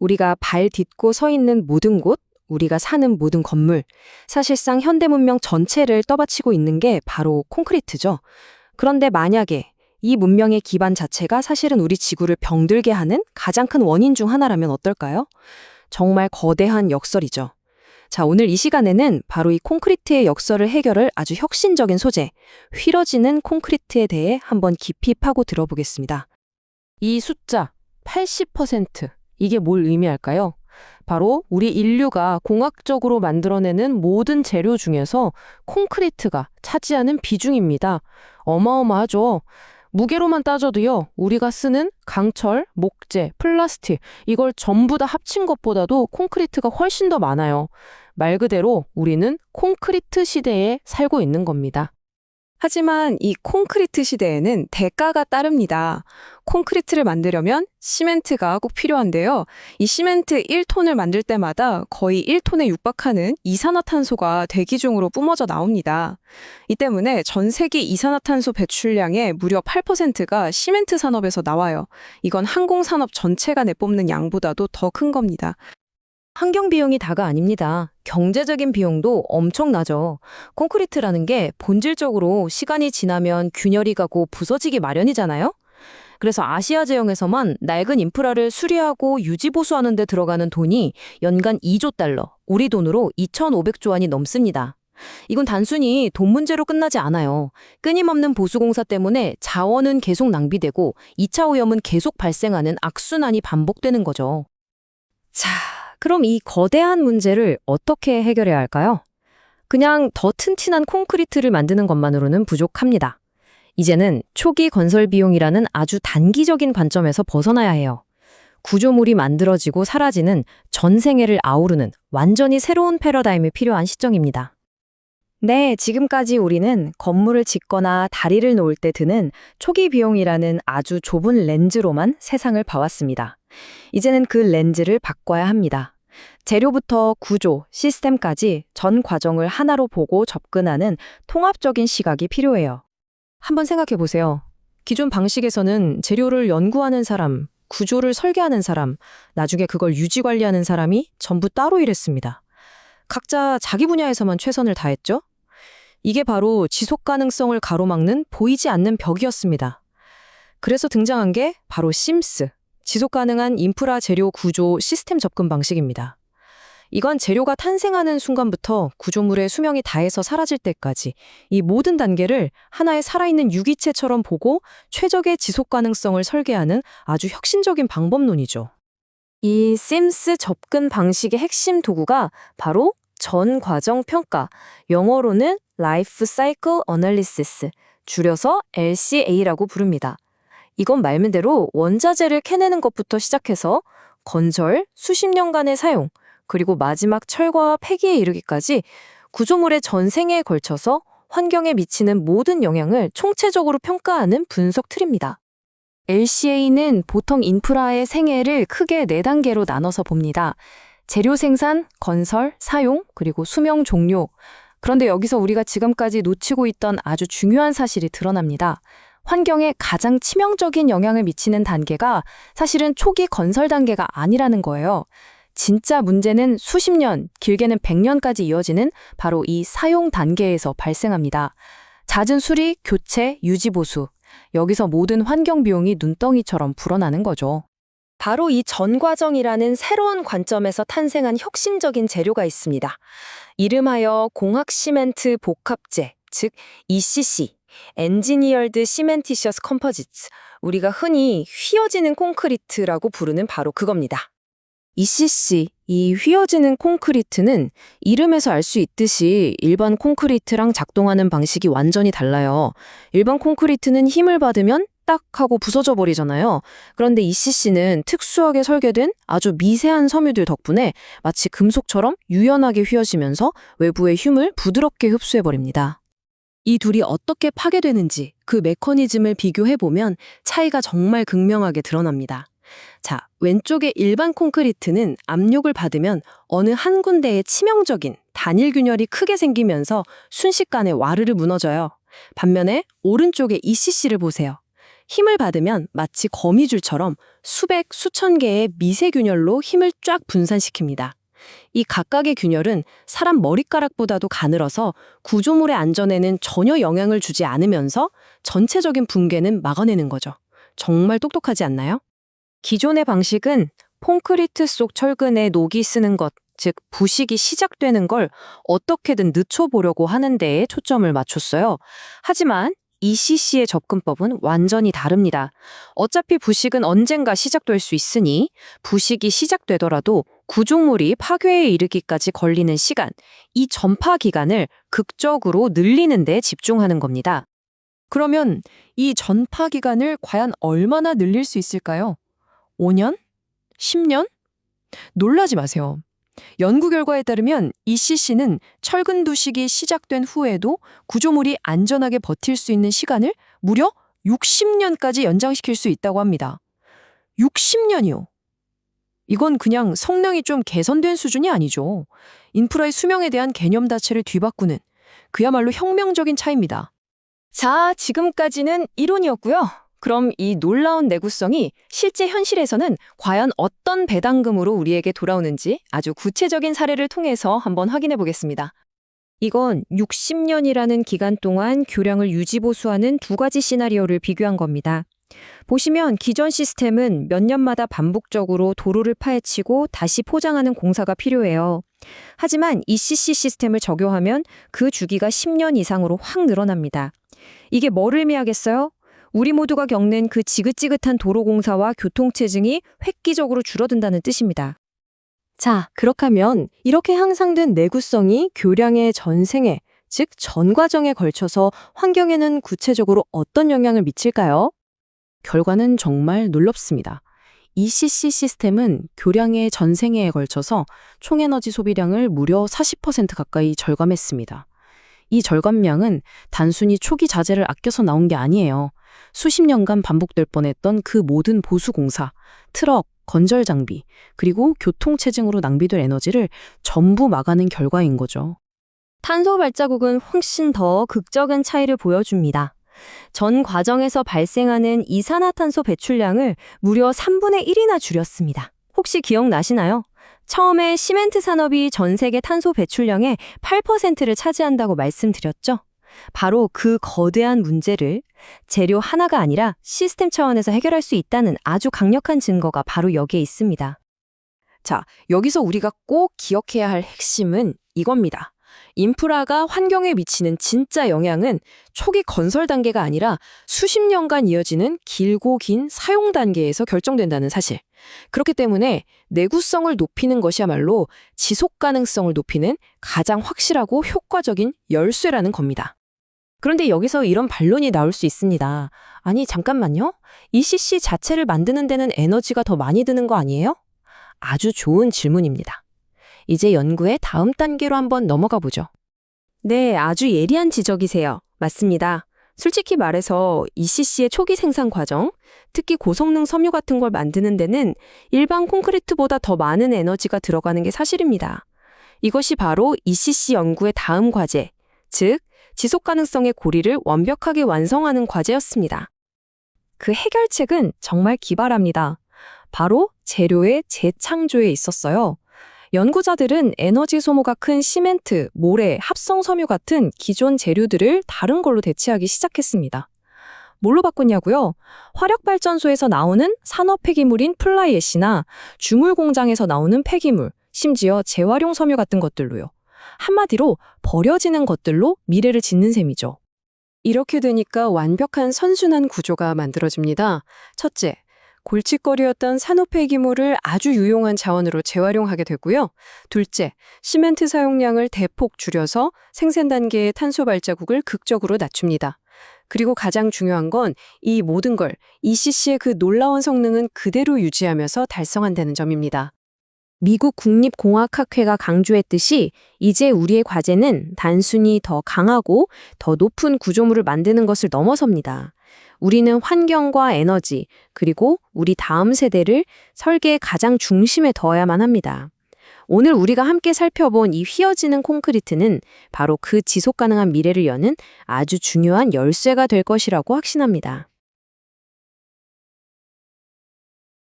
우리가 발 딛고 서 있는 모든 곳, 우리가 사는 모든 건물, 사실상 현대 문명 전체를 떠받치고 있는 게 바로 콘크리트죠. 그런데 만약에 이 문명의 기반 자체가 사실은 우리 지구를 병들게 하는 가장 큰 원인 중 하나라면 어떨까요? 정말 거대한 역설이죠. 자, 오늘 이 시간에는 바로 이 콘크리트의 역설을 해결할 아주 혁신적인 소재, 휘러지는 콘크리트에 대해 한번 깊이 파고 들어보겠습니다. 이 숫자 80%, 이게 뭘 의미할까요? 바로 우리 인류가 공학적으로 만들어내는 모든 재료 중에서 콘크리트가 차지하는 비중입니다. 어마어마하죠. 무게로만 따져도요, 우리가 쓰는 강철, 목재, 플라스틱, 이걸 전부 다 합친 것보다도 콘크리트가 훨씬 더 많아요. 말 그대로 우리는 콘크리트 시대에 살고 있는 겁니다. 하지만 이 콘크리트 시대에는 대가가 따릅니다. 콘크리트를 만들려면 시멘트가 꼭 필요한데요. 이 시멘트 1톤을 만들 때마다 거의 1톤에 육박하는 이산화탄소가 대기 중으로 뿜어져 나옵니다. 이 때문에 전 세계 이산화탄소 배출량의 무려 8%가 시멘트 산업에서 나와요. 이건 항공산업 전체가 내뿜는 양보다도 더 큰 겁니다. 환경 비용이 다가 아닙니다. 경제적인 비용도 엄청나죠. 콘크리트라는 게 본질적으로 시간이 지나면 균열이 가고 부서지기 마련이잖아요. 그래서 아시아 제형에서만 낡은 인프라를 수리하고 유지보수하는 데 들어가는 돈이 연간 2조 달러, 우리 돈으로 2,500조 원이 넘습니다. 이건 단순히 돈 문제로 끝나지 않아요. 끊임없는 보수공사 때문에 자원은 계속 낭비되고 2차 오염은 계속 발생하는 악순환이 반복되는 거죠. 자, 그럼 이 거대한 문제를 어떻게 해결해야 할까요? 그냥 더 튼튼한 콘크리트를 만드는 것만으로는 부족합니다. 이제는 초기 건설 비용이라는 아주 단기적인 관점에서 벗어나야 해요. 구조물이 만들어지고 사라지는 전생애를 아우르는 완전히 새로운 패러다임이 필요한 시점입니다. 네, 지금까지 우리는 건물을 짓거나 다리를 놓을 때 드는 초기 비용이라는 아주 좁은 렌즈로만 세상을 봐왔습니다. 이제는 그 렌즈를 바꿔야 합니다. 재료부터 구조, 시스템까지 전 과정을 하나로 보고 접근하는 통합적인 시각이 필요해요. 한번 생각해 보세요. 기존 방식에서는 재료를 연구하는 사람, 구조를 설계하는 사람, 나중에 그걸 유지 관리하는 사람이 전부 따로 일했습니다. 각자 자기 분야에서만 최선을 다했죠? 이게 바로 지속 가능성을 가로막는 보이지 않는 벽이었습니다. 그래서 등장한 게 바로 심스, 지속 가능한 인프라 재료 구조 시스템 접근 방식입니다. 이건 재료가 탄생하는 순간부터 구조물의 수명이 다해서 사라질 때까지 이 모든 단계를 하나의 살아있는 유기체처럼 보고 최적의 지속 가능성을 설계하는 아주 혁신적인 방법론이죠. 이 심스 접근 방식의 핵심 도구가 바로 전 과정 평가, 영어로는 Life Cycle Analysis, 줄여서 LCA라고 부릅니다. 이건 말 그대로 원자재를 캐내는 것부터 시작해서 건설, 수십 년간의 사용, 그리고 마지막 철거와 폐기에 이르기까지 구조물의 전 생애에 걸쳐서 환경에 미치는 모든 영향을 총체적으로 평가하는 분석 틀입니다. LCA는 보통 인프라의 생애를 크게 4단계로 나눠서 봅니다. 재료 생산, 건설, 사용, 그리고 수명 종료. 그런데 여기서 우리가 지금까지 놓치고 있던 아주 중요한 사실이 드러납니다. 환경에 가장 치명적인 영향을 미치는 단계가 사실은 초기 건설 단계가 아니라는 거예요. 진짜 문제는 수십 년, 길게는 100년까지 이어지는 바로 이 사용 단계에서 발생합니다. 잦은 수리, 교체, 유지 보수. 여기서 모든 환경 비용이 눈덩이처럼 불어나는 거죠. 바로 이 전 과정이라는 새로운 관점에서 탄생한 혁신적인 재료가 있습니다. 이름하여 공학 시멘트 복합재, 즉 ECC, 엔지니어드 시멘티셔스 컴포지츠, 우리가 흔히 휘어지는 콘크리트라고 부르는 바로 그겁니다. ECC, 이 휘어지는 콘크리트는 이름에서 알 수 있듯이 일반 콘크리트랑 작동하는 방식이 완전히 달라요. 일반 콘크리트는 힘을 받으면 딱 하고 부서져 버리잖아요. 그런데 ECC는 특수하게 설계된 아주 미세한 섬유들 덕분에 마치 금속처럼 유연하게 휘어지면서 외부의 힘을 부드럽게 흡수해버립니다. 이 둘이 어떻게 파괴되는지 그 메커니즘을 비교해보면 차이가 정말 극명하게 드러납니다. 자, 왼쪽의 일반 콘크리트는 압력을 받으면 어느 한 군데에 치명적인 단일 균열이 크게 생기면서 순식간에 와르르 무너져요. 반면에 오른쪽의 ECC를 보세요. 힘을 받으면 마치 거미줄처럼 수백, 수천 개의 미세균열로 힘을 쫙 분산시킵니다. 이 각각의 균열은 사람 머리카락보다도 가늘어서 구조물의 안전에는 전혀 영향을 주지 않으면서 전체적인 붕괴는 막아내는 거죠. 정말 똑똑하지 않나요? 기존의 방식은 콘크리트 속 철근에 녹이 쓰는 것, 즉 부식이 시작되는 걸 어떻게든 늦춰보려고 하는 데에 초점을 맞췄어요. 하지만 ECC의 접근법은 완전히 다릅니다. 어차피 부식은 언젠가 시작될 수 있으니 부식이 시작되더라도 구조물이 파괴에 이르기까지 걸리는 시간, 이 전파 기간을 극적으로 늘리는 데 집중하는 겁니다. 그러면 이 전파 기간을 과연 얼마나 늘릴 수 있을까요? 5년? 10년? 놀라지 마세요. 연구 결과에 따르면 ECC는 철근 부식이 시작된 후에도 구조물이 안전하게 버틸 수 있는 시간을 무려 60년까지 연장시킬 수 있다고 합니다. 60년이요. 이건 그냥 성능이 좀 개선된 수준이 아니죠. 인프라의 수명에 대한 개념 자체를 뒤바꾸는 그야말로 혁명적인 차이입니다. 자, 지금까지는 이론이었고요. 그럼 이 놀라운 내구성이 실제 현실에서는 과연 어떤 배당금으로 우리에게 돌아오는지 아주 구체적인 사례를 통해서 한번 확인해 보겠습니다. 이건 60년이라는 기간 동안 교량을 유지보수하는 두 가지 시나리오를 비교한 겁니다. 보시면 기존 시스템은 몇 년마다 반복적으로 도로를 파헤치고 다시 포장하는 공사가 필요해요. 하지만 ECC 시스템을 적용하면 그 주기가 10년 이상으로 확 늘어납니다. 이게 뭘 의미하겠어요? 우리 모두가 겪는 그 지긋지긋한 도로 공사와 교통체증이 획기적으로 줄어든다는 뜻입니다. 자, 그렇다면 이렇게 향상된 내구성이 교량의 전생에, 즉 전 과정에 걸쳐서 환경에는 구체적으로 어떤 영향을 미칠까요? 결과는 정말 놀랍습니다. ECC 시스템은 교량의 전생애에 걸쳐서 총에너지 소비량을 무려 40% 가까이 절감했습니다. 이 절감량은 단순히 초기 자재를 아껴서 나온 게 아니에요. 수십 년간 반복될 뻔했던 그 모든 보수 공사, 트럭, 건설 장비, 그리고 교통체증으로 낭비될 에너지를 전부 막아낸 결과인 거죠. 탄소 발자국은 훨씬 더 극적인 차이를 보여줍니다. 전 과정에서 발생하는 이산화탄소 배출량을 무려 3분의 1이나 줄였습니다. 혹시 기억나시나요? 처음에 시멘트 산업이 전 세계 탄소 배출량의 8%를 차지한다고 말씀드렸죠? 바로 그 거대한 문제를 재료 하나가 아니라 시스템 차원에서 해결할 수 있다는 아주 강력한 증거가 바로 여기에 있습니다. 자, 여기서 우리가 꼭 기억해야 할 핵심은 이겁니다. 인프라가 환경에 미치는 진짜 영향은 초기 건설 단계가 아니라 수십 년간 이어지는 길고 긴 사용 단계에서 결정된다는 사실. 그렇기 때문에 내구성을 높이는 것이야말로 지속 가능성을 높이는 가장 확실하고 효과적인 열쇠라는 겁니다. 그런데 여기서 이런 반론이 나올 수 있습니다. 아니, 잠깐만요. ECC 자체를 만드는 데는 에너지가 더 많이 드는 거 아니에요? 아주 좋은 질문입니다. 이제 연구의 다음 단계로 한번 넘어가 보죠. 네, 아주 예리한 지적이세요. 맞습니다. 솔직히 말해서 ECC의 초기 생산 과정, 특히 고성능 섬유 같은 걸 만드는 데는 일반 콘크리트보다 더 많은 에너지가 들어가는 게 사실입니다. 이것이 바로 ECC 연구의 다음 과제, 즉 지속 가능성의 고리를 완벽하게 완성하는 과제였습니다. 그 해결책은 정말 기발합니다. 바로 재료의 재창조에 있었어요. 연구자들은 에너지 소모가 큰 시멘트, 모래, 합성 섬유 같은 기존 재료들을 다른 걸로 대체하기 시작했습니다. 뭘로 바꿨냐고요? 화력발전소에서 나오는 산업 폐기물인 플라이애시나 주물 공장에서 나오는 폐기물, 심지어 재활용 섬유 같은 것들로요. 한마디로 버려지는 것들로 미래를 짓는 셈이죠. 이렇게 되니까 완벽한 선순환 구조가 만들어집니다. 첫째, 골칫거리였던 산업 폐기물을 아주 유용한 자원으로 재활용하게 되고요. 둘째, 시멘트 사용량을 대폭 줄여서 생산 단계의 탄소 발자국을 극적으로 낮춥니다. 그리고 가장 중요한 건 이 모든 걸 ECC의 그 놀라운 성능은 그대로 유지하면서 달성한다는 점입니다. 미국 국립공학학회가 강조했듯이 이제 우리의 과제는 단순히 더 강하고 더 높은 구조물을 만드는 것을 넘어섭니다. 우리는 환경과 에너지, 그리고 우리 다음 세대를 설계의 가장 중심에 둬야만 합니다. 오늘 우리가 함께 살펴본 이 휘어지는 콘크리트는 바로 그 지속 가능한 미래를 여는 아주 중요한 열쇠가 될 것이라고 확신합니다.